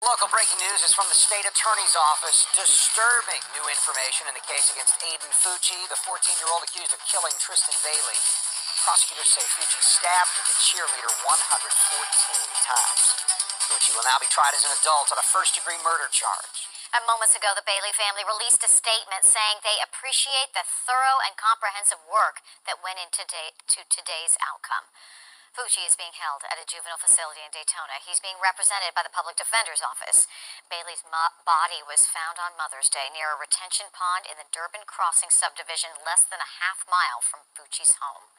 Local breaking news is from the state attorney's office. Disturbing new information in the case against Aiden Fucci, the 14-year-old accused of killing Tristyn Bailey. Prosecutors say Fucci stabbed the cheerleader 114 times. Fucci will now be tried as an adult on a first-degree murder charge. And moments ago, the Bailey family released a statement saying they appreciate the thorough and comprehensive work that went into today's outcome. Fucci is being held at a juvenile facility in Daytona. He's being represented by the public defender's office. Bailey's body was found on Mother's Day near a retention pond in the Durbin Crossing subdivision, less than a half-mile from Fucci's home.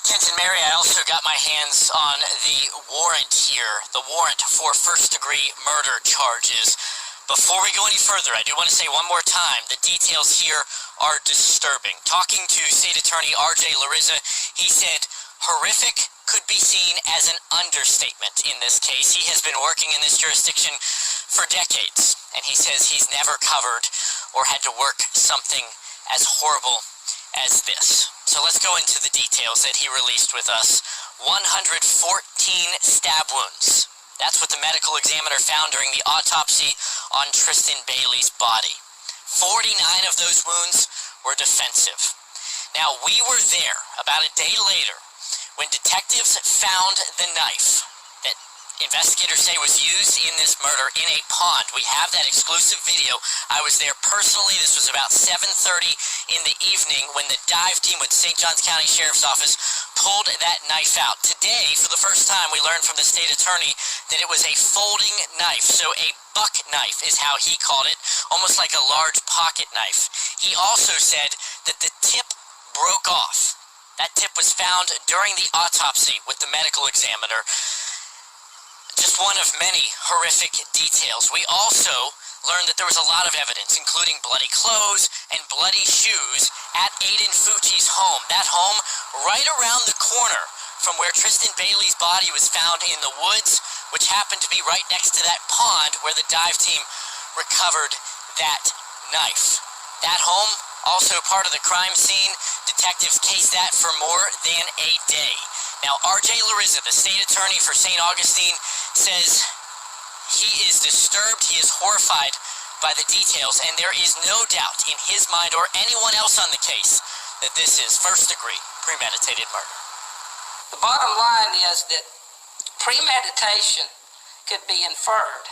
Kent and Mary, I also got my hands on the warrant here, the warrant for first-degree murder charges. Before we go any further, I do want to say one more time, the details here are disturbing. Talking to State Attorney R.J. Larissa, he said horrific could be seen as an understatement in this case. He has been working in this jurisdiction for decades, and he says he's never covered or had to work something as horrible as this. So let's go into the details that he released with us. 114 stab wounds. That's what the medical examiner found during the autopsy on Tristyn Bailey's body. 49 of those wounds were defensive. Now, we were there about a day later when detectives found the knife that investigators say was used in this murder in a pond. We have that exclusive video. I was there personally. This was about 7:30 in the evening when the dive team with St. Johns County Sheriff's Office pulled that knife out. Today, for the first time, we learned from the state attorney that it was a folding knife. So a buck knife is how he called it, almost like a large pocket knife. He also said that the tip broke off. That tip was found during the autopsy with the medical examiner. Just one of many horrific details. We also learned that there was a lot of evidence, including bloody clothes and bloody shoes at Aiden Fucci's home. That home right around the corner from where Tristyn Bailey's body was found in the woods, which happened to be right next to that pond where the dive team recovered that knife. That home, also part of the crime scene. Detectives cased that for more than a day. Now, R.J. Larissa, the state attorney for St. Augustine, says he is disturbed, he is horrified by the details, and there is no doubt in his mind or anyone else on the case that this is first-degree premeditated murder. The bottom line is that premeditation could be inferred,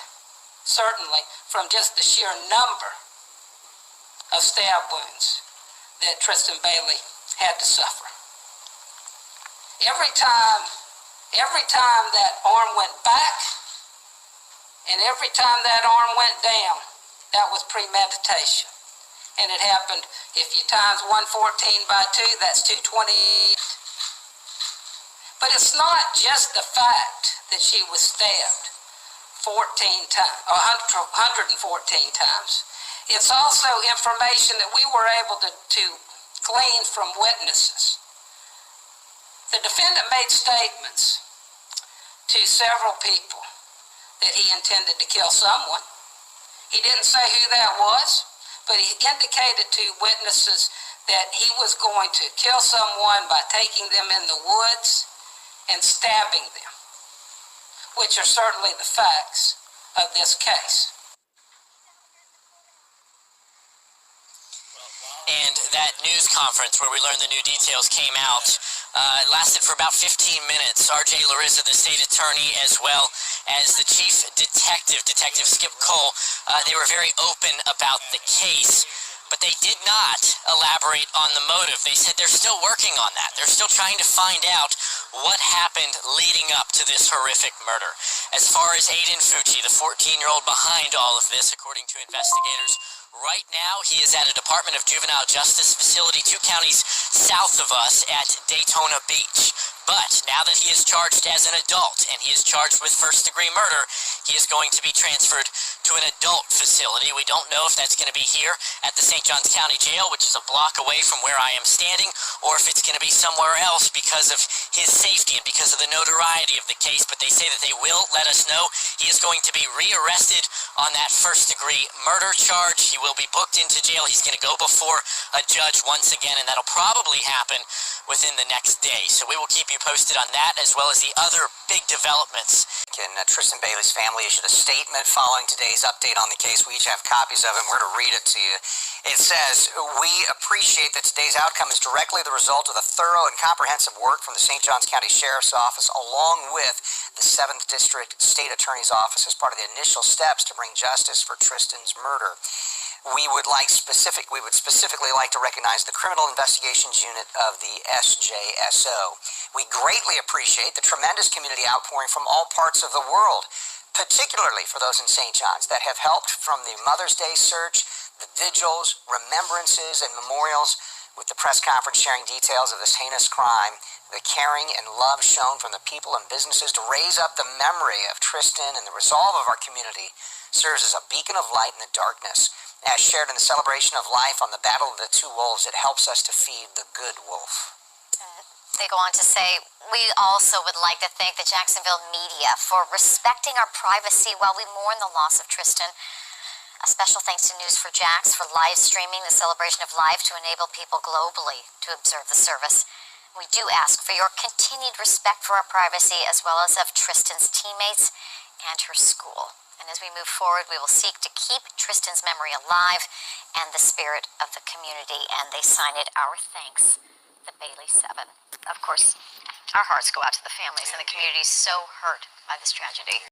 certainly, from just the sheer number of stab wounds that Tristyn Bailey had to suffer. Every time that arm went back and every time that arm went down, that was premeditation. And it happened, if you times 114 by 2, that's 220. But it's not just the fact that she was stabbed 14 times, or 114 times. It's also information that we were able to glean from witnesses. The defendant made statements to several people that he intended to kill someone. He didn't say who that was, but he indicated to witnesses that he was going to kill someone by taking them in the woods and stabbing them, which are certainly the facts of this case. And that news conference where we learned the new details came out. It lasted for about 15 minutes. R.J. Larissa, the state attorney, as well as the chief detective, Detective Skip Cole, they were very open about the case, but they did not elaborate on the motive. They said they're still working on that. They're still trying to find out what happened leading up to this horrific murder. As far as Aiden Fucci, the 14-year-old behind all of this, according to investigators, right now, he is at a Department of Juvenile Justice facility 2 counties south of us at Daytona Beach. But now that he is charged as an adult and he is charged with first-degree murder, he is going to be transferred to an adult facility. We don't know if that's going to be here at the St. Johns County Jail, which is a block away from where I am standing, or if it's going to be somewhere else because of his safety and because of the notoriety of the case. But they say that they will let us know. He is going to be rearrested on that first-degree murder charge. He will be booked into jail. He's going to go before a judge once again, and that'll probably happen within the next day. So we will keep you you posted on that, as well as the other big developments. And Tristyn Bailey's family issued a statement following today's update on the case. We each have copies of it, and we're to read it to you. It says, "We appreciate that today's outcome is directly the result of the thorough and comprehensive work from the St. Johns County Sheriff's Office, along with the 7th District State Attorney's Office, as part of the initial steps to bring justice for Tristyn's murder. We would specifically like to recognize the Criminal Investigations Unit of the SJSO. We greatly appreciate the tremendous community outpouring from all parts of the world, particularly for those in St. John's, that have helped from the Mother's Day search, the vigils, remembrances, and memorials, with the press conference sharing details of this heinous crime. The caring and love shown from the people and businesses to raise up the memory of Tristyn and the resolve of our community serves as a beacon of light in the darkness. As shared in the celebration of life on the Battle of the Two Wolves, it helps us to feed the good wolf." They go on to say, "We also would like to thank the Jacksonville media for respecting our privacy while we mourn the loss of Tristyn. A special thanks to News4Jax for live streaming the celebration of life to enable people globally to observe the service. We do ask for your continued respect for our privacy, as well as of Tristyn's teammates and her school. And as we move forward, we will seek to keep Tristyn's memory alive and the spirit of the community." And they sign it, "Our thanks, the Bailey 7. Of course, our hearts go out to the families and the communities so hurt by this tragedy.